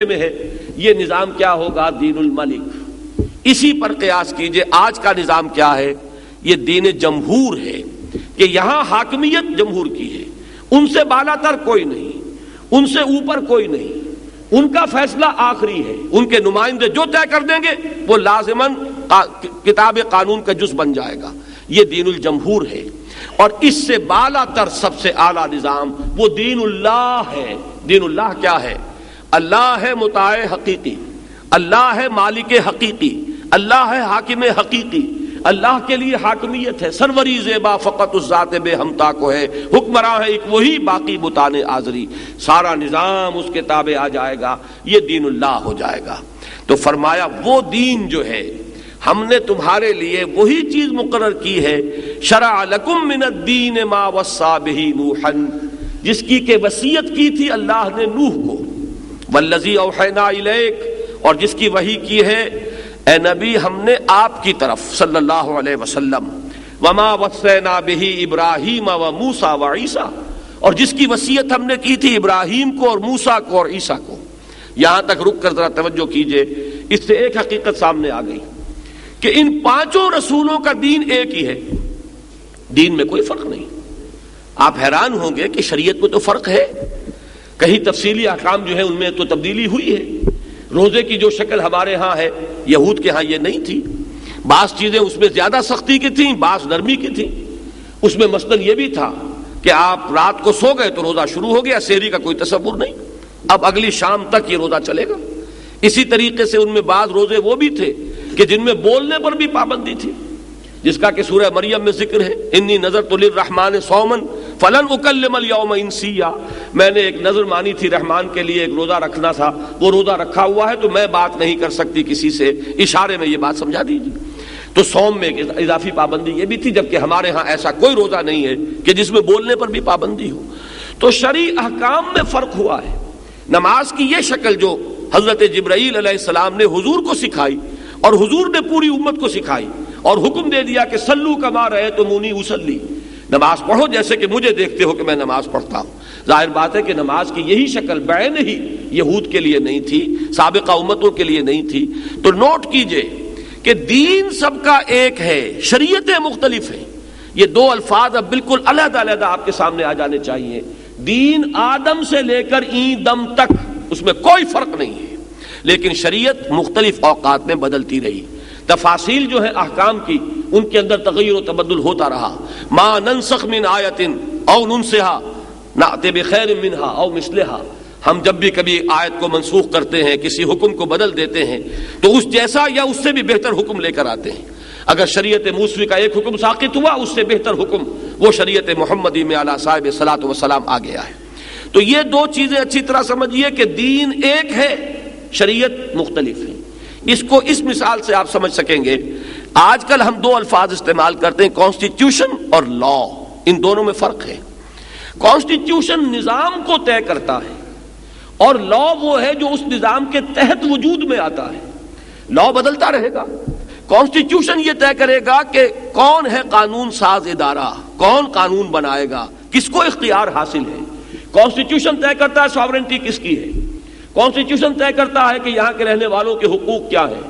میں ہے یہ نظام کیا ہوگا؟ دین الملک۔ اسی پر قیاس کیجئے آج کا نظام کیا ہے؟ یہ دین جمہور ہے کہ یہاں حاکمیت جمہور کی ہے، ان سے بالا تر کوئی نہیں، ان سے اوپر کوئی نہیں، ان کا فیصلہ آخری ہے، ان کے نمائندے جو طے کر دیں گے وہ لازماً کتاب قانون کا جز بن جائے گا۔ یہ دین الجمہور ہے، اور اس سے بالا تر سب سے اعلیٰ نظام وہ دین اللہ ہے۔ دین اللہ کیا ہے؟ اللہ ہے مطاع حقیقی، اللہ ہے مالک حقیقی، اللہ ہے حاکم حقیقی، اللہ کے لیے حاکمیت ہے، سروری زیبا فقط اس ذات بے ہمتا کو ہے، حکمراں ہے ایک وہی باقی بتان آزری، سارا نظام اس کے تابع آ جائے گا، یہ دین اللہ ہو جائے گا۔ تو فرمایا وہ دین جو ہے ہم نے تمہارے لیے وہی چیز مقرر کی ہے، شرع لکم من الدین ما وصی بہ نوحا، جس کی کہ وصیت کی تھی اللہ نے نوح کو، والذی اوحینا الیک، اور جس کی وحی کی ہے اے نبی ہم نے آپ کی طرف صلی اللہ علیہ وسلم، وما وصینا بہ ابراہیم و موسیٰ و عیسیٰ، اور جس کی وصیت ہم نے کی تھی ابراہیم کو اور موسیٰ کو اور عیسیٰ کو۔ یہاں تک رک کر ذرا توجہ کیجئے، اس سے ایک حقیقت سامنے آ گئی کہ ان پانچوں رسولوں کا دین ایک ہی ہے، دین میں کوئی فرق نہیں۔ آپ حیران ہوں گے کہ شریعت میں تو فرق ہے، کہیں تفصیلی احکام جو ہے ان میں تو تبدیلی ہوئی ہے۔ روزے کی جو شکل ہمارے ہاں ہے یہود کے ہاں یہ نہیں تھی، بعض چیزیں اس میں زیادہ سختی کی تھیں، بعض نرمی کی تھیں۔ اس میں مثلاً یہ بھی تھا کہ آپ رات کو سو گئے تو روزہ شروع ہو گیا، سحری کا کوئی تصور نہیں، اب اگلی شام تک یہ روزہ چلے گا۔ اسی طریقے سے ان میں بعض روزے وہ بھی تھے کہ جن میں بولنے پر بھی پابندی تھی، جس کا کہ سورہ مریم میں ذکر ہے، انی نذرت للرحمن صوما فلن اکلم اليوم انسیا، میں نے ایک نظر مانی تھی رحمان کے لیے، ایک روزہ رکھنا تھا، وہ روزہ رکھا ہوا ہے تو میں بات نہیں کر سکتی کسی سے، اشارے میں یہ بات سمجھا دیجیے۔ تو صوم میں ایک اضافی پابندی یہ بھی تھی، جبکہ ہمارے ہاں ایسا کوئی روزہ نہیں ہے کہ جس میں بولنے پر بھی پابندی ہو۔ تو شرعی احکام میں فرق ہوا ہے۔ نماز کی یہ شکل جو حضرت جبرائیل علیہ السلام نے حضور کو سکھائی اور حضور نے پوری امت کو سکھائی اور حکم دے دیا کہ صلو کما رأیتمونی اصلی، نماز پڑھو جیسے کہ مجھے دیکھتے ہو کہ میں نماز پڑھتا ہوں۔ ظاہر بات ہے کہ نماز کی یہی شکل بعین ہی یہود کے لیے نہیں تھی، سابقہ امتوں کے لیے نہیں تھی۔ تو نوٹ کیجئے کہ دین سب کا ایک ہے، شریعتیں مختلف ہیں۔ یہ دو الفاظ اب بالکل علیحدہ علیحدہ آپ کے سامنے آ جانے چاہیے۔ دین آدم سے لے کر این دم تک اس میں کوئی فرق نہیں ہے، لیکن شریعت مختلف اوقات میں بدلتی رہی، تفاصیل جو ہے احکام کی ان کے اندر تغیر و تبدل ہوتا رہا۔ ما ننسخ من آیت او ننسها نأت بخیر منها او مثلها، ہم جب بھی کبھی آیت کو منسوخ کرتے ہیں، کسی حکم کو بدل دیتے ہیں تو اس جیسا یا اس سے بھی بہتر حکم لے کر آتے ہیں۔ اگر شریعت موسوی کا ایک حکم ساقط ہوا، اس سے بہتر حکم وہ شریعت محمدی میں علی صاحب الصلاۃ والسلام آ گیا ہے۔ تو یہ دو چیزیں اچھی طرح سمجھیے کہ دین ایک ہے، شریعت مختلف ہے۔ اس کو اس مثال سے آپ سمجھ سکیں گے۔ آج کل ہم دو الفاظ استعمال کرتے ہیں، کانسٹیٹیوشن اور لا، ان دونوں میں فرق ہے۔ کانسٹیٹیوشن نظام کو طے کرتا ہے اور لا وہ ہے جو اس نظام کے تحت وجود میں آتا ہے۔ لا بدلتا رہے گا، کانسٹیٹیوشن یہ طے کرے گا کہ کون ہے قانون ساز ادارہ، کون قانون بنائے گا، کس کو اختیار حاصل ہے۔ کانسٹیٹیوشن طے کرتا ہے ساورنٹی کس کی ہے، کانسٹیٹیوشن طے کرتا ہے کہ یہاں کے رہنے والوں کے حقوق کیا ہیں،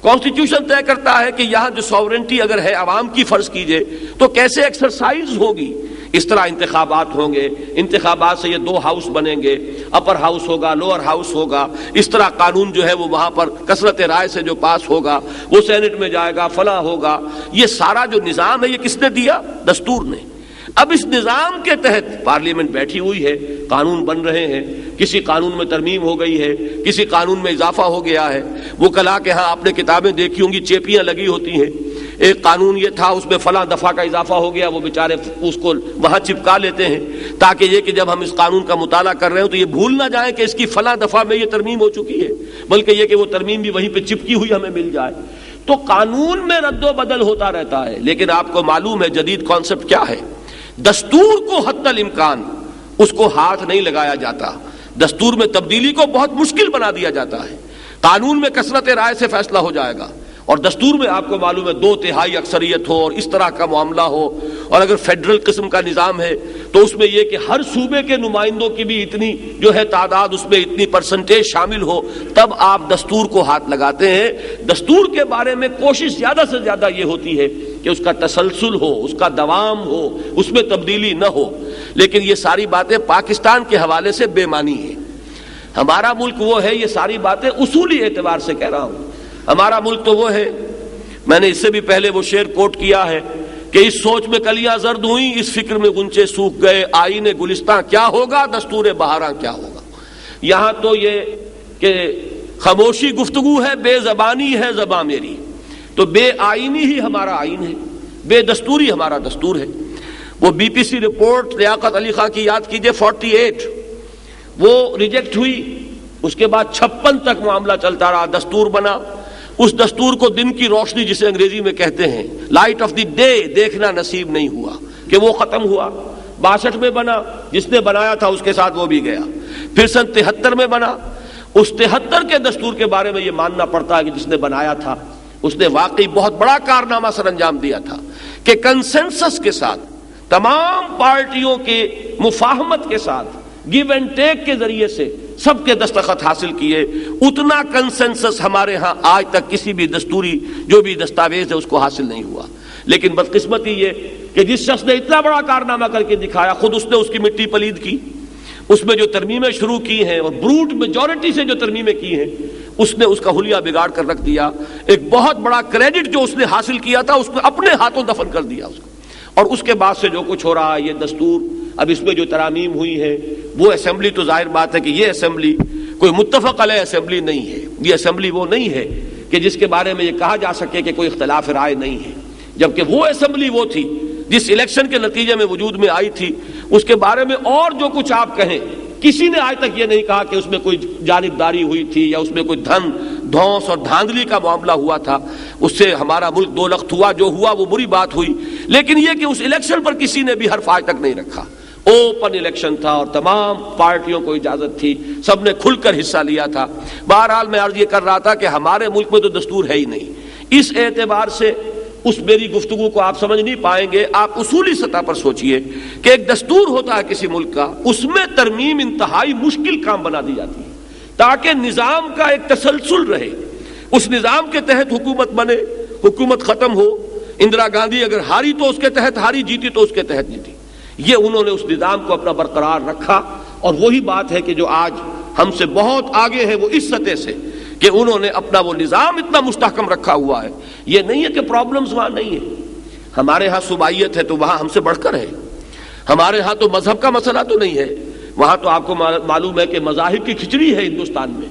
کانسٹیٹیوشن طے کرتا ہے کہ یہاں جو ساورنٹی اگر ہے عوام کی فرض کیجئے تو کیسے ایکسرسائز ہوگی۔ اس طرح انتخابات ہوں گے، انتخابات سے یہ دو ہاؤس بنیں گے، اپر ہاؤس ہوگا، لوور ہاؤس ہوگا، اس طرح قانون جو ہے وہ وہاں پر کثرت رائے سے جو پاس ہوگا وہ سینٹ میں جائے گا، فلاں ہوگا۔ یہ سارا جو نظام ہے یہ کس نے دیا؟ دستور نے۔ اب اس نظام کے تحت پارلیمنٹ بیٹھی ہوئی ہے، قانون بن رہے ہیں، کسی قانون میں ترمیم ہو گئی ہے، کسی قانون میں اضافہ ہو گیا ہے۔ وہ کلا کے ہاں آپ نے کتابیں دیکھی ہوں گی، چیپیاں لگی ہوتی ہیں، ایک قانون یہ تھا اس میں فلاں دفعہ کا اضافہ ہو گیا، وہ بیچارے اس کو وہاں چپکا لیتے ہیں تاکہ یہ کہ جب ہم اس قانون کا مطالعہ کر رہے ہوں تو یہ بھول نہ جائیں کہ اس کی فلاں دفعہ میں یہ ترمیم ہو چکی ہے، بلکہ یہ کہ وہ ترمیم بھی وہیں پہ چپکی ہوئی ہمیں مل جائے۔ تو قانون میں رد و بدل ہوتا رہتا ہے، لیکن آپ کو معلوم ہے جدید کانسیپٹ کیا ہے؟ دستور کو حتی الامکان اس کو ہاتھ نہیں لگایا جاتا، دستور میں تبدیلی کو بہت مشکل بنا دیا جاتا ہے۔ قانون میں کثرت رائے سے فیصلہ ہو جائے گا، اور دستور میں آپ کو معلوم ہے 2/3 اکثریت ہو اور اس طرح کا معاملہ ہو، اور اگر فیڈرل قسم کا نظام ہے تو اس میں یہ کہ ہر صوبے کے نمائندوں کی بھی اتنی جو ہے تعداد، اس میں اتنی پرسنٹیج شامل ہو، تب آپ دستور کو ہاتھ لگاتے ہیں۔ دستور کے بارے میں کوشش زیادہ سے زیادہ یہ ہوتی ہے کہ اس کا تسلسل ہو، اس کا دوام ہو، اس میں تبدیلی نہ ہو، لیکن یہ ساری باتیں پاکستان کے حوالے سے بے معنی ہیں۔ ہمارا ملک وہ ہے، یہ ساری باتیں اصولی اعتبار سے کہہ رہا ہوں، ہمارا ملک تو وہ ہے، میں نے اس سے بھی پہلے وہ شعر کوٹ کیا ہے کہ اس سوچ میں کلیاں زرد ہوئیں، اس فکر میں غنچے سوکھ گئے، آئین گلستاں کیا ہوگا، دستور بہاراں کیا ہوگا۔ یہاں تو یہ کہ خاموشی گفتگو ہے، بے زبانی ہے زباں میری، تو بے آئینی ہی ہمارا آئین ہے، بے دستوری ہمارا دستور ہے۔ وہ بی پی سی رپورٹ لیاقت علی خان کی یاد کیجئے، 48 وہ ریجیکٹ ہوئی، اس کے بعد 56 تک معاملہ چلتا رہا، دستور بنا۔ اس دستور کو دن کی روشنی جسے انگریزی میں کہتے ہیں، لائٹ آف دی ڈے، دیکھنا نصیب نہیں ہوا کہ وہ ختم ہوا۔ 62 میں بنا، جس نے بنایا تھا اس کے ساتھ وہ بھی گیا۔ پھر سن 73 میں بنا، اس 73 کے دستور کے بارے میں یہ ماننا پڑتا ہے کہ جس نے بنایا تھا اس نے واقعی بہت بڑا کارنامہ سر انجام دیا تھا کہ کنسنسس کے ساتھ، تمام پارٹیوں کے مفاہمت کے ساتھ، گیو اینڈ ٹیک کے ذریعے سے سب کے دستخط حاصل کیے۔ اتنا کنسنسس ہمارے ہاں آج تک کسی بھی دستوری جو بھی دستاویز ہے اس کو حاصل نہیں ہوا۔ لیکن بدقسمتی یہ کہ جس شخص نے اتنا بڑا کارنامہ کر کے دکھایا، خود اس نے اس کی مٹی پلید کی، اس میں جو ترمیمیں شروع کی ہیں اور بروٹ میجورٹی سے جو ترمیمیں کی ہیں، اس نے اس کا حلیہ بگاڑ کر رکھ دیا۔ ایک بہت بڑا کریڈٹ جو اس نے حاصل کیا تھا اس کو اپنے ہاتھوں دفن کر دیا اس کو۔ اور اس کے بعد سے جو کچھ ہو رہا ہے، یہ دستور، اب اس میں جو ترامیم ہوئی ہے، وہ اسمبلی تو ظاہر بات ہے کہ یہ اسمبلی کوئی متفق علیہ اسمبلی نہیں ہے۔ یہ اسمبلی وہ نہیں ہے کہ جس کے بارے میں یہ کہا جا سکے کہ کوئی اختلاف رائے نہیں ہے، جبکہ وہ اسمبلی وہ تھی جس الیکشن کے نتیجے میں وجود میں آئی تھی۔ اس کے بارے میں اور جو کچھ آپ کہیں، کسی نے آج تک یہ نہیں کہا کہ اس میں کوئی جانبداری ہوئی تھی یا اس میں کوئی دھن دھونس اور دھاندلی کا معاملہ ہوا تھا، اس سے ہمارا ملک دو لخت ہوا۔ جو ہوا وہ بری بات ہوئی، لیکن یہ کہ اس الیکشن پر کسی نے بھی حرف آج تک نہیں رکھا۔ اوپن الیکشن تھا اور تمام پارٹیوں کو اجازت تھی، سب نے کھل کر حصہ لیا تھا۔ بہرحال میں عرض یہ کر رہا تھا کہ ہمارے ملک میں تو دستور ہے ہی نہیں۔ اس اعتبار سے اس میری گفتگو کو آپ سمجھ نہیں پائیں گے۔ آپ اصولی سطح پر سوچئے کہ ایک دستور ہوتا ہے کسی ملک کا، اس میں ترمیم انتہائی مشکل کام بنا دی جاتی ہے تاکہ نظام کا ایک تسلسل رہے، اس نظام کے تحت حکومت بنے، حکومت ختم ہو۔ اندرا گاندھی اگر ہاری تو اس کے تحت ہاری، جیتی تو اس کے تحت جیتی۔ یہ انہوں نے اس نظام کو اپنا برقرار رکھا، اور وہی بات ہے کہ جو آج ہم سے بہت آگے ہے وہ اس سطح سے کہ انہوں نے اپنا وہ نظام اتنا مستحکم رکھا ہوا ہے۔ یہ نہیں ہے کہ پرابلمز وہاں نہیں ہے، ہمارے ہاں صوبائیت ہے تو وہاں ہم سے بڑھ کر ہے، ہمارے ہاں تو مذہب کا مسئلہ تو نہیں ہے، وہاں تو آپ کو معلوم ہے کہ مذاہب کی کھچڑی ہے ہندوستان میں،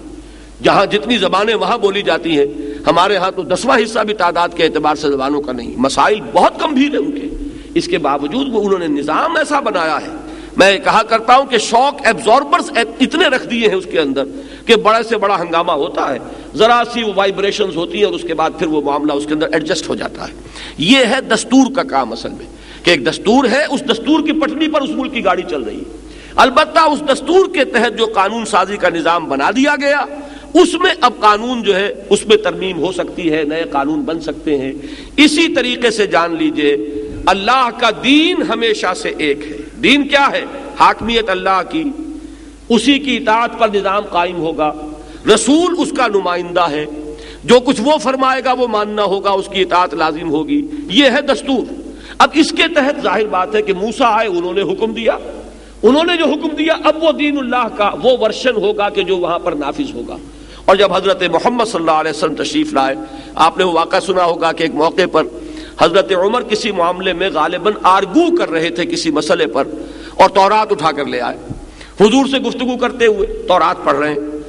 جہاں جتنی زبانیں وہاں بولی جاتی ہیں، ہمارے ہاں تو 10واں حصہ بھی تعداد کے اعتبار سے زبانوں کا نہیں۔ مسائل بہت گمبھیر ہیں ان کے، اس کے باوجود وہ انہوں نے نظام ایسا بنایا ہے۔ میں کہا کرتا ہوں کہ شاک ایبزاربرز اتنے رکھ دیے ہیں اس کے اندر کہ بڑے سے بڑا ہنگامہ ہوتا ہے، ذرا سی وہ وائبریشنز ہوتی ہیں اور اس کے بعد پھر وہ معاملہ اس کے اندر ایڈجسٹ ہو جاتا ہے۔ یہ ہے دستور کا کام اصل میں، کہ ایک دستور ہے، اس دستور کی پٹری پر اس ملک کی گاڑی چل رہی ہے۔ البتہ اس دستور کے تحت جو قانون سازی کا نظام بنا دیا گیا، اس میں اب قانون جو ہے اس میں ترمیم ہو سکتی ہے، نئے قانون بن سکتے ہیں۔ اسی طریقے سے جان لیجئے اللہ کا دین ہمیشہ سے ایک ہے۔ دین کیا ہے؟ حاکمیت اللہ کی، اسی کی اطاعت پر نظام قائم ہوگا، رسول اس کا نمائندہ ہے، جو کچھ وہ فرمائے گا وہ ماننا ہوگا، اس کی اطاعت لازم ہوگی۔ یہ ہے دستور۔ اب اس کے تحت ظاہر بات ہے کہ موسیٰ آئے، انہوں نے حکم دیا، انہوں نے جو حکم دیا اب وہ دین اللہ کا وہ ورشن ہوگا کہ جو وہاں پر نافذ ہوگا۔ اور جب حضرت محمد صلی اللہ علیہ وسلم تشریف لائے، آپ نے وہ واقعہ سنا ہوگا کہ ایک موقع پر حضرت عمر کسی معاملے میں غالباً آرگو کر رہے تھے کسی مسئلے پر، اور تورات اٹھا کر لے آئے، حضور سے گفتگو کرتے ہوئے تورات پڑھ رہے ہیں،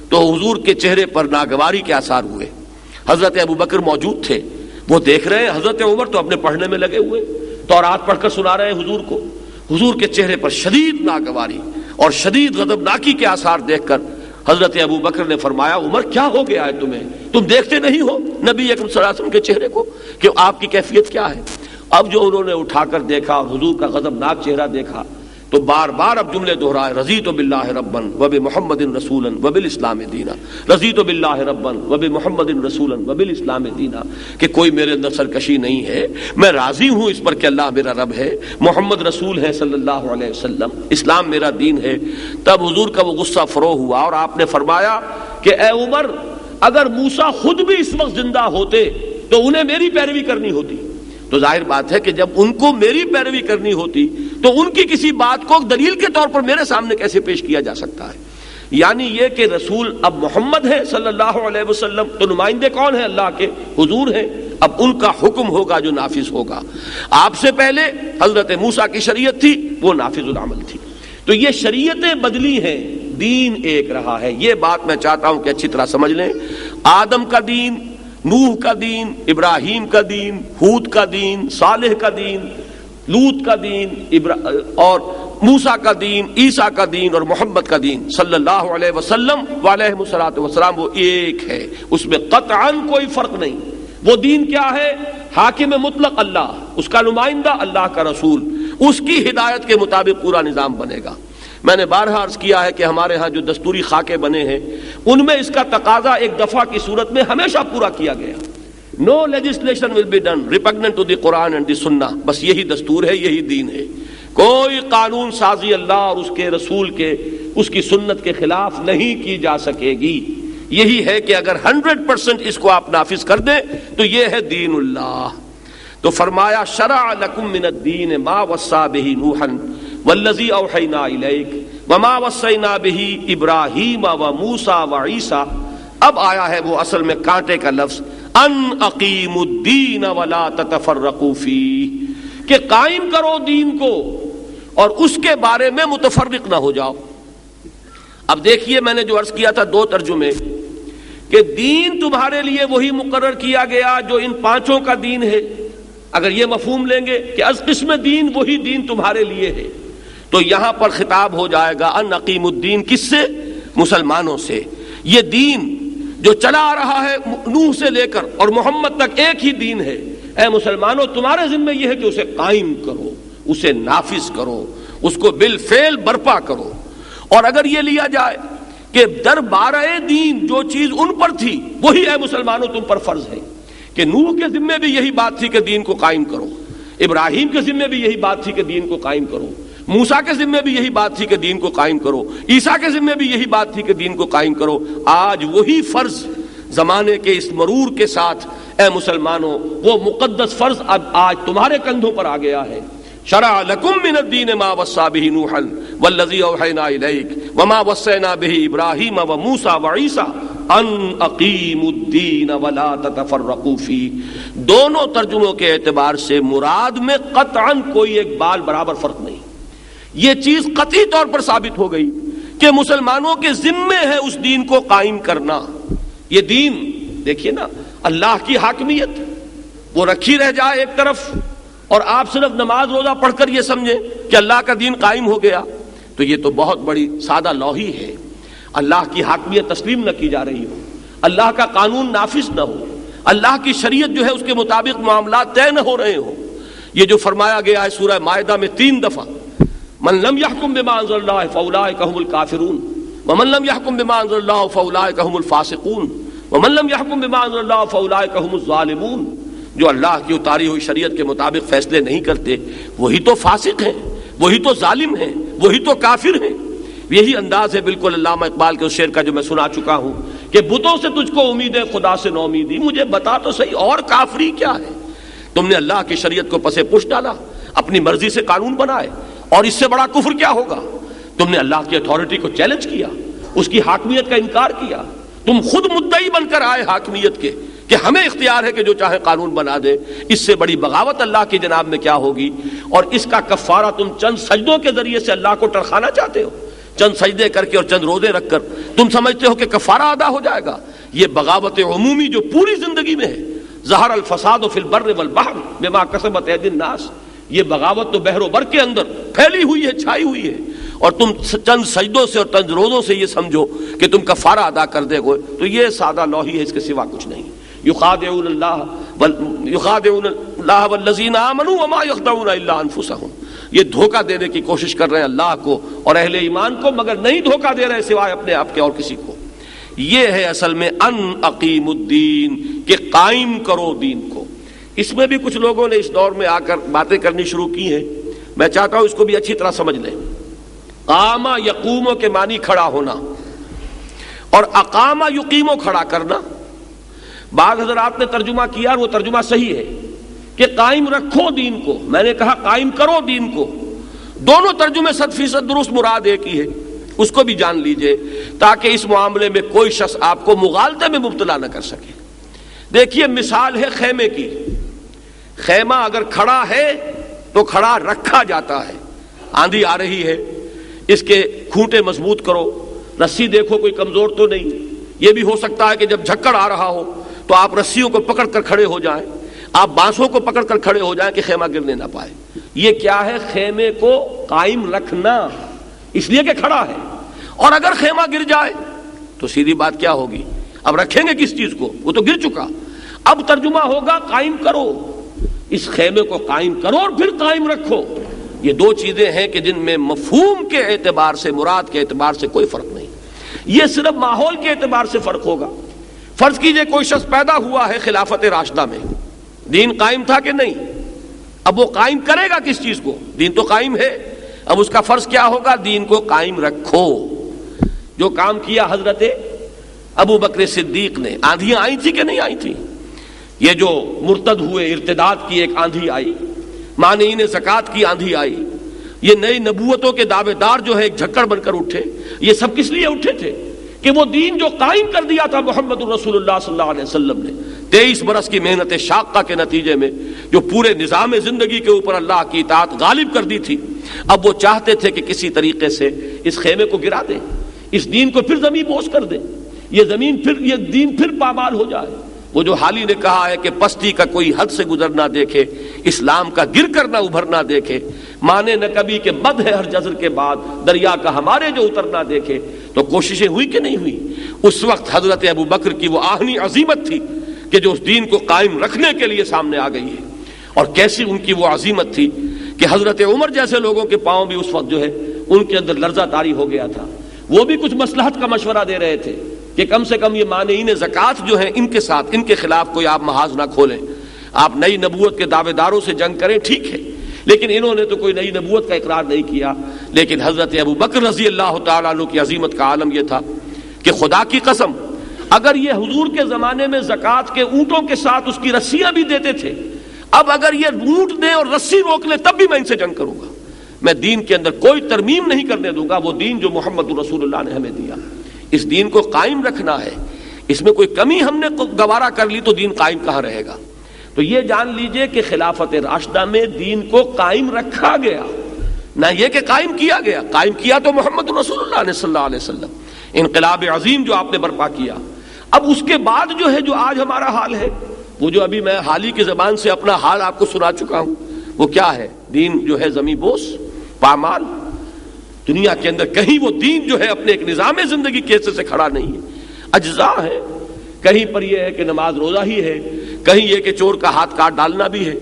تو حضور کے چہرے پر ناگواری کے آثار ہوئے۔ حضرت ابوبکر موجود تھے، وہ دیکھ رہے ہیں، حضرت عمر تو اپنے پڑھنے میں لگے ہوئے، تورات پڑھ کر سنا رہے ہیں حضور کو۔ حضور کے چہرے پر شدید ناگواری اور شدید غضبناکی کے آثار دیکھ کر حضرت ابوبکر نے فرمایا، عمر کیا ہو گیا ہے تمہیں؟ تم دیکھتے نہیں ہو نبی اکرم صلی اللہ علیہ وسلم کے چہرے کو کہ آپ کی کیفیت کیا ہے؟ اب جو انہوں نے اٹھا کر دیکھا اور حضور کا غضبناک چہرہ دیکھا تو بار بار اب جملے دہرائے، رضیت باللہ ربا وبمحمد رسولا وبالاسلام دینا، رضیت باللہ ربا وبمحمد رسولا وبالاسلام دینا، کہ کوئی میرے اندر سرکشی نہیں ہے، میں راضی ہوں اس پر کہ اللہ میرا رب ہے، محمد رسول ہے صلی اللہ علیہ وسلم، اسلام میرا دین ہے۔ تب حضور کا وہ غصہ فرو ہوا اور آپ نے فرمایا کہ اے عمر، اگر موسیٰ خود بھی اس وقت زندہ ہوتے تو انہیں میری پیروی کرنی ہوتی۔ تو ظاہر بات ہے کہ جب ان کو میری پیروی کرنی ہوتی تو ان کی کسی بات کو دلیل کے طور پر میرے سامنے کیسے پیش کیا جا سکتا ہے؟ یعنی یہ کہ رسول اب محمد ہے صلی اللہ علیہ وسلم، تو نمائندے کون ہیں؟ اللہ کے، حضور ہیں، اب ان کا حکم ہوگا جو نافذ ہوگا۔ آپ سے پہلے حضرت موسیٰ کی شریعت تھی، وہ نافذ العمل تھی۔ تو یہ شریعتیں بدلی ہیں، دین ایک رہا ہے۔ یہ بات میں چاہتا ہوں کہ اچھی طرح سمجھ لیں۔ آدم کا دین، نوح کا دین، ابراہیم کا دین، ہود کا دین، صالح کا دین، لوط کا دین، اور موسیٰ کا دین، عیسیٰ کا دین اور محمد کا دین صلی اللہ علیہ وسلم وعلیہ الصلوۃ والسلام، وہ ایک ہے، اس میں قطعاً کوئی فرق نہیں۔ وہ دین کیا ہے؟ حاکم مطلق اللہ، اس کا نمائندہ اللہ کا رسول، اس کی ہدایت کے مطابق پورا نظام بنے گا۔ میں نے بارہا عرض کیا ہے کہ ہمارے ہاں جو دستوری خاکے بنے ہیں ان میں اس کا تقاضا ایک دفعہ کی صورت میں ہمیشہ پورا کیا گیا۔ No legislation will be done repugnant to the Quran and the Sunnah، بس یہی دستور ہے، یہی دین ہے۔ کوئی قانون سازی اللہ اور اس کے رسول کے، اس کی سنت کے خلاف نہیں کی جا سکے گی۔ یہی ہے کہ اگر 100% اس کو آپ نافذ کر دیں تو یہ ہے دین اللہ۔ تو فرمایا شرع لکم من الدین ما وصی بہ نوحا والذی اوحینا الیک وما وصینا بہ ابراہیم وموسیٰ وعیسیٰ۔ اب آیا ہے وہ اصل میں کانٹے کا لفظ، ان اقیموا الدین ولا تتفرقوا فیہ، کہ قائم کرو دین کو اور اس کے بارے میں متفرق نہ ہو جاؤ۔ اب دیکھیے میں نے جو عرض کیا تھا دو ترجمے، کہ دین تمہارے لیے وہی مقرر کیا گیا جو ان پانچوں کا دین ہے۔ اگر یہ مفہوم لیں گے کہ از قسم دین وہی دین تمہارے لیے ہے، تو یہاں پر خطاب ہو جائے گا ان اقیم الدین، کس سے؟ مسلمانوں سے۔ یہ دین جو چلا آ رہا ہے نوح سے لے کر اور محمد تک ایک ہی دین ہے، اے مسلمانوں تمہارے ذمہ یہ ہے کہ اسے قائم کرو، اسے نافذ کرو، اس کو بالفعل برپا کرو۔ اور اگر یہ لیا جائے کہ دربارہ دین جو چیز ان پر تھی وہی اے مسلمانوں تم پر فرض ہے، کہ نوح کے ذمہ بھی یہی بات تھی کہ دین کو قائم کرو، ابراہیم کے ذمہ بھی یہی بات تھی کہ دین کو قائم کرو، موسیٰ کے ذمہ بھی یہی بات تھی کہ دین کو قائم کرو، عیسیٰ کے ذمہ بھی یہی بات تھی کہ دین کو قائم کرو۔ آج وہی فرض زمانے کے اس مرور کے ساتھ اے مسلمانوں وہ مقدس فرض اب آج تمہارے کندھوں پر آ گیا ہے۔ شرع لکم من الدین ما وصی بہ نوحا والذی اوحینا الیک وما وصینا بہ ابراہیم وموسیٰ وعیسیٰ ان اقیموا الدین ولا تتفرقوا فیہ۔ دونوں ترجموں کے اعتبار سے مراد میں قطعاً کوئی ایک بال برابر فرق نہیں۔ یہ چیز قطعی طور پر ثابت ہو گئی کہ مسلمانوں کے ذمے ہے اس دین کو قائم کرنا۔ یہ دین دیکھیے نا، اللہ کی حاکمیت وہ رکھی رہ جائے ایک طرف اور آپ صرف نماز روزہ پڑھ کر یہ سمجھیں کہ اللہ کا دین قائم ہو گیا، تو یہ تو بہت بڑی سادہ لوحی ہے۔ اللہ کی حاکمیت تسلیم نہ کی جا رہی ہو، اللہ کا قانون نافذ نہ ہو، اللہ کی شریعت جو ہے اس کے مطابق معاملات طے نہ ہو رہے ہوں۔ یہ جو فرمایا گیا ہے سورہ مائدہ میں 3 دفعہ، من لم يحكم بما انزل الله فاولئك هم الكافرون ومن لم يحكم بما انزل الله فاولئك هم الفاسقون ومن لم يحكم بما انزل الله فاولئك هم الظالمون۔ جو اللہ کی اتاری ہوئی شریعت کے مطابق فیصلے نہیں کرتے وہی تو فاسق ہیں، وہی تو ظالم ہیں، وہی تو کافر ہیں۔ یہی انداز ہے بالکل علامہ اقبال کے اس شعر کا جو میں سنا چکا ہوں کہ بتوں سے تجھ کو امید ہے خدا سے نو امیدی، مجھے بتا تو صحیح اور کافری کیا ہے؟ تم نے اللہ کی شریعت کو پسے پش ڈالا، اپنی مرضی سے قانون بنائے، اور اس سے بڑا کفر کیا ہوگا؟ تم نے اللہ کی اتھارٹی کو چیلنج کیا، اس کی حاکمیت کا انکار کیا، تم خود مدعی بن کر آئے حاکمیت کے کہ ہمیں اختیار ہے کہ جو چاہے قانون بنا دے۔ اس سے بڑی بغاوت اللہ کی جناب میں کیا ہوگی؟ اور اس کا کفارہ تم چند سجدوں کے ذریعے سے اللہ کو ٹرخانا چاہتے ہو، چند سجدے کر کے اور چند روزے رکھ کر تم سمجھتے ہو کہ کفارہ ادا ہو جائے گا۔ یہ بغاوت عمومی جو پوری زندگی میں ہے، ظہر الفساد فی البر والبحر بما کسبت ایدی الناس، یہ بغاوت تو بحر و بر کے اندر پھیلی ہوئی ہے، چھائی ہوئی ہے، اور تم چند سجدوں سے اور چند روزوں سے یہ سمجھو کہ تم کفارہ ادا کر دے گے، تو یہ سادہ لوحی ہے، اس کے سوا کچھ نہیں۔ یخادعون اللہ والذین آمنوا وما یخدعون الا انفسهم یہ دھوکہ دینے کی کوشش کر رہے ہیں اللہ کو اور اہل ایمان کو، مگر نہیں دھوکہ دے رہے سوائے اپنے آپ کے اور کسی کو۔ یہ ہے اصل میں ان اقیم الدین، کہ قائم کرو دین کو۔ اس میں بھی کچھ لوگوں نے اس دور میں آ کر باتیں کرنی شروع کی ہیں، میں چاہتا ہوں اس کو بھی اچھی طرح سمجھ لیں۔ قام یقوم کے معنی کھڑا ہونا، اور اقام یقیم کھڑا کرنا۔ بعض حضرات نے ترجمہ کیا اور وہ ترجمہ صحیح ہے کہ قائم رکھو دین کو، میں نے کہا قائم کرو دین کو۔ دونوں ترجمے 100% درست، مراد ایک ہی ہے، اس کو بھی جان لیجئے تاکہ اس معاملے میں کوئی شخص آپ کو مغالطے میں مبتلا نہ کر سکے۔ دیکھیے مثال ہے خیمے کی، خیمہ اگر کھڑا ہے تو کھڑا رکھا جاتا ہے، آندھی آ رہی ہے اس کے کھوٹے مضبوط کرو، رسی دیکھو کوئی کمزور تو نہیں، یہ بھی ہو سکتا ہے کہ جب جھکڑ آ رہا ہو تو آپ رسیوں کو پکڑ کر کھڑے ہو جائیں، آپ بانسوں کو پکڑ کر کھڑے ہو جائیں کہ خیمہ گرنے نہ پائے۔ یہ کیا ہے؟ خیمے کو قائم رکھنا، اس لیے کہ کھڑا ہے۔ اور اگر خیمہ گر جائے تو سیدھی بات کیا ہوگی؟ اب رکھیں گے کس چیز کو؟ وہ تو گر چکا۔ اب ترجمہ ہوگا قائم کرو، اس خیمے کو قائم کرو اور پھر قائم رکھو۔ یہ دو چیزیں ہیں کہ جن میں مفہوم کے اعتبار سے، مراد کے اعتبار سے کوئی فرق نہیں، یہ صرف ماحول کے اعتبار سے فرق ہوگا۔ فرض کیجئے کوئی شخص پیدا ہوا ہے خلافت راشدہ میں، دین قائم تھا کہ نہیں؟ اب وہ قائم کرے گا کس چیز کو؟ دین تو قائم ہے، اب اس کا فرض کیا ہوگا؟ دین کو قائم رکھو۔ جو کام کیا حضرت ابو بکر صدیق نے، آندھیاں آئی تھی کہ نہیں آئی تھی؟ یہ جو مرتد ہوئے، ارتداد کی ایک آندھی آئی، مانعین زکوٰۃ کی آندھی آئی، یہ نئی نبوتوں کے دعوے دار جو ہے ایک جھکڑ بن کر اٹھے۔ یہ سب کس لیے اٹھے تھے؟ کہ وہ دین جو قائم کر دیا تھا محمد الرسول اللہ صلی اللہ علیہ وسلم نے 23 برس کی محنت شاقہ کے نتیجے میں، جو پورے نظام زندگی کے اوپر اللہ کی اطاعت غالب کر دی تھی، اب وہ چاہتے تھے کہ کسی طریقے سے اس خیمے کو گرا دیں، اس دین کو پھر زمین بوس کر دیں، یہ دین پھر پامال ہو جائے۔ وہ جو حالی نے کہا ہے کہ پستی کا کوئی حد سے گزر نہ دیکھے، اسلام کا گر کر نہ ابھر نہ دیکھے، مانے نہ کبھی کہ بد ہے ہر جزر کے بعد، دریا کا ہمارے جو اتر نہ دیکھے۔ تو کوششیں ہوئی کہ نہیں ہوئی؟ اس وقت حضرت ابو بکر کی وہ آہنی عزیمت تھی کہ جو اس دین کو قائم رکھنے کے لیے سامنے آ گئی ہے، اور کیسی ان کی وہ عزیمت تھی کہ حضرت عمر جیسے لوگوں کے پاؤں بھی اس وقت جو ہے ان کے اندر لرزہ طاری ہو گیا تھا۔ وہ بھی کچھ مصلحت کا مشورہ دے رہے تھے کہ کم سے کم یہ مانعین زکوٰۃ جو ہیں ان کے ساتھ، ان کے خلاف کوئی آپ محاذ نہ کھولیں، آپ نئی نبوت کے دعوے داروں سے جنگ کریں، ٹھیک ہے، لیکن انہوں نے تو کوئی نئی نبوت کا اقرار نہیں کیا۔ لیکن حضرت ابو بکر رضی اللہ تعالیٰ عنہ کی عظیمت کا عالم یہ تھا کہ خدا کی قسم اگر یہ حضور کے زمانے میں زکوٰۃ کے اونٹوں کے ساتھ اس کی رسیاں بھی دیتے تھے، اب اگر یہ اونٹ دیں اور رسی روک لیں تب بھی میں ان سے جنگ کروں گا، میں دین کے اندر کوئی ترمیم نہیں کرنے دوں گا۔ وہ دین جو محمد رسول اللہ نے ہمیں دیا، اس دین کو قائم رکھنا ہے، اس میں کوئی کمی ہم نے گوارا کر لی تو دین قائم کہاں رہے گا؟ تو یہ جان لیجئے کہ خلافت راشدہ میں دین کو قائم رکھا گیا، نہ یہ کہ قائم کیا گیا۔ قائم کیا تو محمد رسول اللہ نے صلی اللہ علیہ وسلم، انقلاب عظیم جو آپ نے برپا کیا۔ اب اس کے بعد جو ہے جو آج ہمارا حال ہے، وہ جو ابھی میں حالی کی زبان سے اپنا حال آپ کو سنا چکا ہوں، وہ کیا ہے؟ دین جو ہے زمین بوس، پامال۔ دنیا کے اندر کہیں وہ دین جو ہے اپنے ایک نظام زندگی کے حصے سے کھڑا نہیں ہے، اجزاء ہے۔ کہیں پر یہ ہے کہ نماز روزہ ہی ہے، کہیں یہ کہ چور کا ہاتھ کاٹ ڈالنا بھی ہے،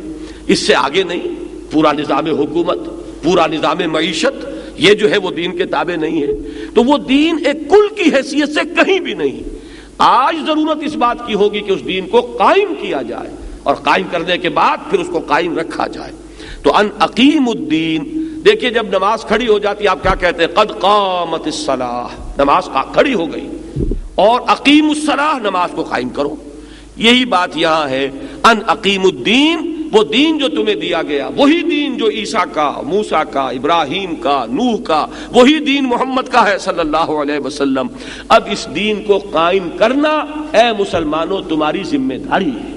اس سے آگے نہیں۔ پورا نظام حکومت، پورا نظام معیشت، یہ جو ہے وہ دین کے تابع نہیں ہے۔ تو وہ دین ایک کل کی حیثیت سے کہیں بھی نہیں۔ آج ضرورت اس بات کی ہوگی کہ اس دین کو قائم کیا جائے، اور قائم کرنے کے بعد پھر اس کو قائم رکھا جائے۔ تو ان اقیم الدین، دیکھیے جب نماز کھڑی ہو جاتی آپ کیا کہتے ہیں؟ قد قامت الصلاۃ، نماز کھڑی ہو گئی، اور اقیم الصلاۃ، نماز کو قائم کرو۔ یہی بات یہاں ہے، ان اقیم الدین، وہ دین جو تمہیں دیا گیا، وہی دین جو عیسیٰ کا، موسیٰ کا، ابراہیم کا، نوح کا، وہی دین محمد کا ہے صلی اللہ علیہ وسلم۔ اب اس دین کو قائم کرنا اے مسلمانوں تمہاری ذمہ داری ہے۔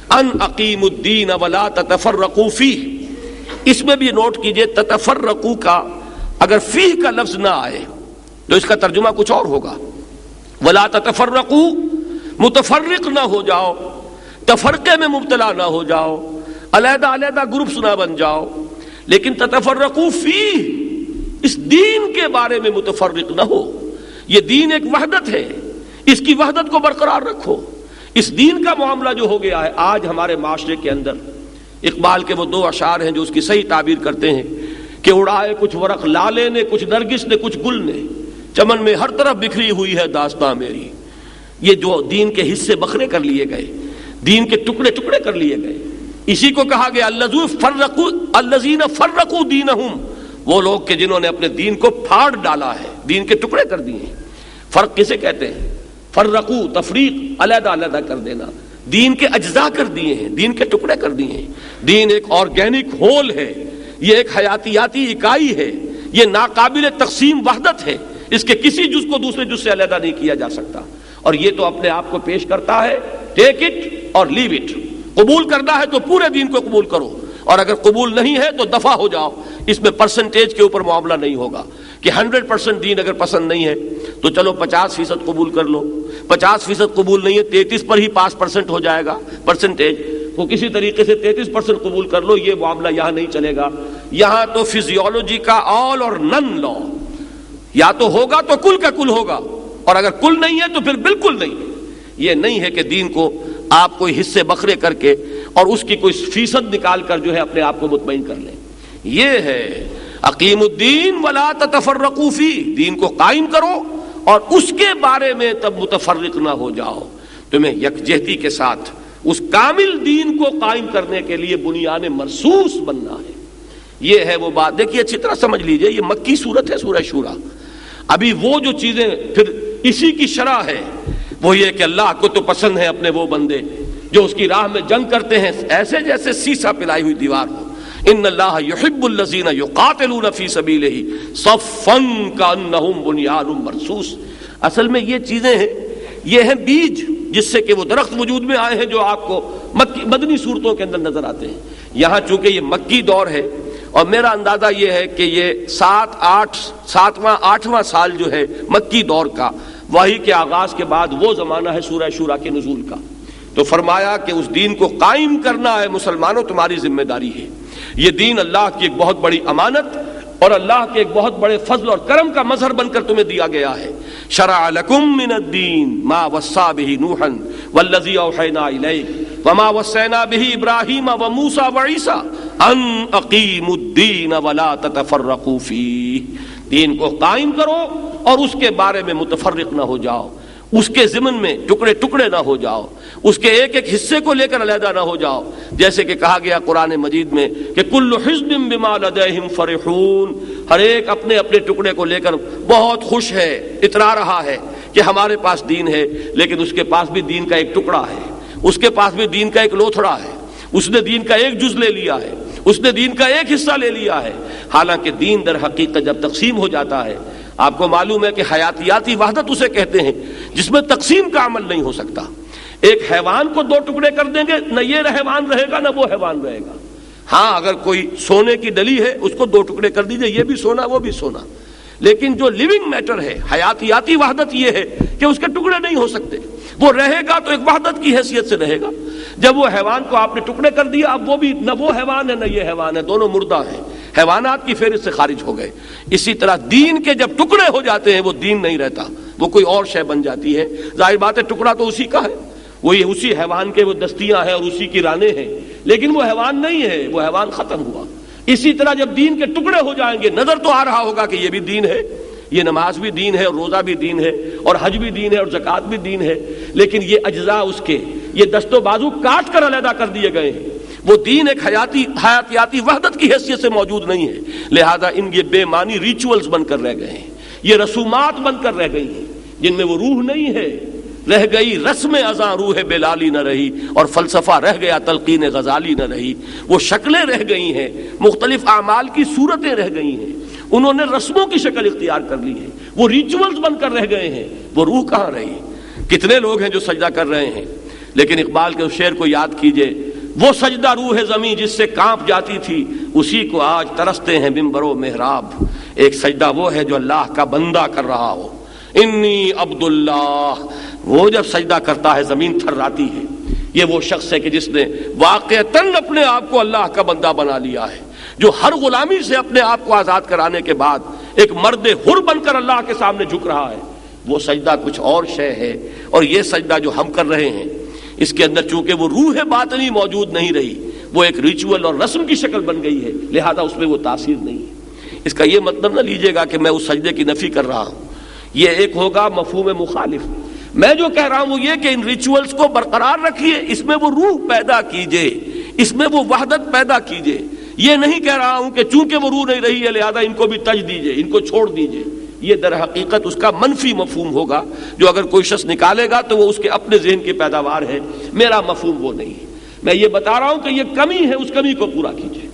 ان اقیم الدین ولا تتفرقوا فیہ، اس میں بھی نوٹ کیجئے تتفرقوا کا اگر فیہ کا لفظ نہ آئے تو اس کا ترجمہ کچھ اور ہوگا۔ ولا تتفرقوا، متفرق نہ ہو جاؤ، تفرقے میں مبتلا نہ ہو جاؤ، علیحدہ علیحدہ گروپس نہ بن جاؤ، لیکن تتفرقوا فیہ، اس دین کے بارے میں متفرق نہ ہو۔ یہ دین ایک وحدت ہے، اس کی وحدت کو برقرار رکھو۔ اس دین کا معاملہ جو ہو گیا ہے آج ہمارے معاشرے کے اندر، اقبال کے وہ دو اشعار ہیں جو اس کی صحیح تعبیر کرتے ہیں کہ اڑائے کچھ ورق لالے نے، کچھ نرگس نے، کچھ گل نے، چمن میں ہر طرف بکھری ہوئی ہے داستان میری. یہ جو دین کے حصے بکھرے کر لیے گئے، دین کے ٹکڑے ٹکڑے کر لیے گئے، اسی کو کہا گیا الذین فرقوا دینہم، وہ لوگ کہ جنہوں نے اپنے دین کو پھاڑ ڈالا ہے، دین کے ٹکڑے کر دیے ہیں. فرق کسے کہتے ہیں؟ فرقو، تفریق، علیحدہ علیحدہ کر دینا. دین کے اجزاء کر دیے ہیں، دین کے ٹکڑے کر دیے ہیں. دین ایک آرگینک ہول ہے، یہ ایک حیاتیاتی اکائی ہے، یہ ناقابل تقسیم وحدت ہے. اس کے کسی جز کو دوسرے جز سے علیحدہ نہیں کیا جا سکتا. اور یہ تو اپنے آپ کو پیش کرتا ہے ٹیک اٹ اور لیو اٹ. قبول کرنا ہے تو پورے دین کو قبول کرو، اور اگر قبول نہیں ہے تو دفع ہو جاؤ. اس میں پرسنٹیج کے اوپر معاملہ نہیں ہوگا کہ 100% دین اگر پسند نہیں ہے تو چلو 50% قبول کر لو، 50% قبول نہیں ہے 33 پر ہی 5% ہو جائے گا پرسنٹیج، وہ کسی طریقے سے 33% قبول کر لو. یہ معاملہ یہاں نہیں چلے گا. یہاں تو فزیولوجی کا آل اور نن لا، یا تو ہوگا تو کل کا کل ہوگا، اور اگر کل نہیں ہے تو پھر بالکل نہیں. یہ نہیں ہے کہ دین کو آپ کوئی حصے بکھرے کر کے اور اس کی کوئی فیصد نکال کر جو ہے اپنے آپ کو مطمئن کر لیں. یہ ہے اقیم الدین ولا تتفرقوا فی، دین کو قائم کرو اور اس کے بارے میں تب متفرق نہ ہو جاؤ. تمہیں یکجہتی کے ساتھ اس کامل دین کو قائم کرنے کے لیے بنیان مرصوص بننا ہے. یہ ہے وہ بات. دیکھیے اچھی طرح سمجھ لیجئے، یہ مکی سورت ہے، سورہ شورا. ابھی وہ جو چیزیں پھر اسی کی شرح ہے وہ یہ کہ اللہ کو تو پسند ہے اپنے وہ بندے جو اس کی راہ میں جنگ کرتے ہیں ایسے جیسے سیسا پلائی ہوئی دیوار ہو. ان اللہ یحب الذین یقاتلون فی سبیلہ صفا کانہم بنیان مرصوص. اصل میں یہ چیزیں ہیں، یہ ہیں بیج جس سے کہ وہ درخت وجود میں آئے ہیں جو آپ کو مدنی صورتوں کے اندر نظر آتے ہیں. یہاں چونکہ یہ مکی دور ہے اور میرا اندازہ یہ ہے کہ یہ 8واں سال جو ہے مکی دور کا، وحی کے آغاز کے بعد وہ زمانہ ہے سورہ شورا کے نزول کا. تو فرمایا کہ اس دین کو قائم کرنا ہے مسلمانوں، تمہاری ذمہ داری ہے. یہ دین اللہ کی ایک بہت بڑی امانت اور اللہ کے ایک بہت بڑے فضل اور کرم کا مظہر بن کر تمہیں دیا گیا ہے. شرع لکم من الدین ما وصى به نوحا والذی اوحینا الیک وما وصینا به ابراہیم وموسیٰ وعیسیٰ ان اقیموا الدین ولا تتفرقوا فیہ. دین کو قائم کرو اور اس کے بارے میں متفرق نہ ہو جاؤ، اس کے ضمن میں ٹکڑے ٹکڑے نہ ہو جاؤ، اس کے ایک ایک حصے کو لے کر علیحدہ نہ ہو جاؤ. جیسے کہ کہا گیا قرآن مجید میں کہ کل حزب بما لدیہم فرحون، ہر ایک اپنے اپنے ٹکڑے کو لے کر بہت خوش ہے، اترا رہا ہے کہ ہمارے پاس دین ہے، لیکن اس کے پاس بھی دین کا ایک ٹکڑا ہے، اس کے پاس بھی دین کا ایک لوتھڑا ہے، اس نے دین کا ایک جز لے لیا ہے، اس نے دین کا ایک حصہ لے لیا ہے. حالانکہ دین در حقیقت جب تقسیم ہو جاتا ہے، آپ کو معلوم ہے کہ حیاتیاتی وحدت اسے کہتے ہیں جس میں تقسیم کا عمل نہیں ہو سکتا. ایک حیوان کو دو ٹکڑے کر دیں گے، نہ یہ حیوان رہے گا نہ وہ حیوان رہے گا. ہاں اگر کوئی سونے کی ڈلی ہے اس کو دو ٹکڑے کر دیجئے، یہ بھی سونا وہ بھی سونا. لیکن جو لیونگ میٹر ہے، حیاتیاتی وحدت یہ ہے کہ اس کے ٹکڑے نہیں ہو سکتے. وہ رہے گا تو ایک وحدت کی حیثیت سے رہے گا. جب وہ حیوان کو آپ نے ٹکڑے کر دیا، اب وہ بھی نہ وہ حیوان ہے نہ یہ حیوان ہے، دونوں مردہ ہیں، حیوانات کی فہرست سے خارج ہو گئے. اسی طرح دین کے جب ٹکڑے ہو جاتے ہیں وہ دین نہیں رہتا، وہ کوئی اور شے بن جاتی ہے. ظاہر بات ہے ٹکڑا تو اسی کا ہے، وہی اسی حیوان کے وہ دستیاں ہیں اور اسی کی رانے ہیں، لیکن وہ حیوان نہیں ہے، وہ حیوان ختم ہوا. اسی طرح جب دین کے ٹکڑے ہو جائیں گے، نظر تو آ رہا ہوگا کہ یہ بھی دین ہے، یہ نماز بھی دین ہے اور روزہ بھی دین ہے اور حج بھی دین ہے اور زکوٰۃ بھی دین ہے، لیکن یہ اجزاء اس کے یہ دست و بازو کاٹ کر علیحدہ کر دیے گئے ہیں. وہ دین ایک حیاتیاتی وحدت کی حیثیت سے موجود نہیں ہے. لہذا ان یہ بے معنی ریچولز بن کر رہ گئے ہیں، یہ رسومات بن کر رہ گئی ہیں جن میں وہ روح نہیں ہے. رہ گئی رسم ازاں روح بلالی نہ رہی، اور فلسفہ رہ گیا تلقین غزالی نہ رہی. وہ شکلیں رہ گئی ہیں، مختلف اعمال کی صورتیں رہ گئی ہیں، انہوں نے رسموں کی شکل اختیار کر لی ہے، وہ ریچولز بن کر رہ گئے ہیں. وہ روح کہاں رہی؟ کتنے لوگ ہیں جو سجدہ کر رہے ہیں، لیکن اقبال کے اس شعر کو یاد کیجئے، وہ سجدہ روح زمیں جس سے کانپ جاتی تھی، اسی کو آج ترستے ہیں ممبر و محراب. ایک سجدہ وہ ہے جو اللہ کا بندہ کر رہا ہو. انی عبداللہ، وہ جب سجدہ کرتا ہے زمین تھراتی ہے. یہ وہ شخص ہے کہ جس نے واقعتاً اپنے آپ کو اللہ کا بندہ بنا لیا ہے، جو ہر غلامی سے اپنے آپ کو آزاد کرانے کے بعد ایک مرد حر بن کر اللہ کے سامنے جھک رہا ہے. وہ سجدہ کچھ اور شے ہے، اور یہ سجدہ جو ہم کر رہے ہیں اس کے اندر چونکہ وہ روح باطنی موجود نہیں رہی، وہ ایک ریچول اور رسم کی شکل بن گئی ہے، لہذا اس میں وہ تاثیر نہیں ہے. اس کا یہ مطلب نہ لیجئے گا کہ میں اس سجدے کی نفی کر رہا ہوں، یہ ایک ہوگا مفہوم مخالف۔ میں جو کہہ رہا ہوں وہ یہ کہ ان ریچولز کو برقرار رکھیے، اس میں وہ روح پیدا کیجئے، اس میں وہ وحدت پیدا کیجئے۔ یہ نہیں کہہ رہا ہوں کہ چونکہ وہ روح نہیں رہی ہے لہذا ان کو بھی تج دیجئے، ان کو چھوڑ دیجئے، یہ در حقیقت اس کا منفی مفہوم ہوگا جو اگر کوئی شخص نکالے گا تو وہ اس کے اپنے ذہن کی پیداوار ہے، میرا مفہوم وہ نہیں ہے۔ میں یہ بتا رہا ہوں کہ یہ کمی ہے، اس کمی کو پورا کیجئے۔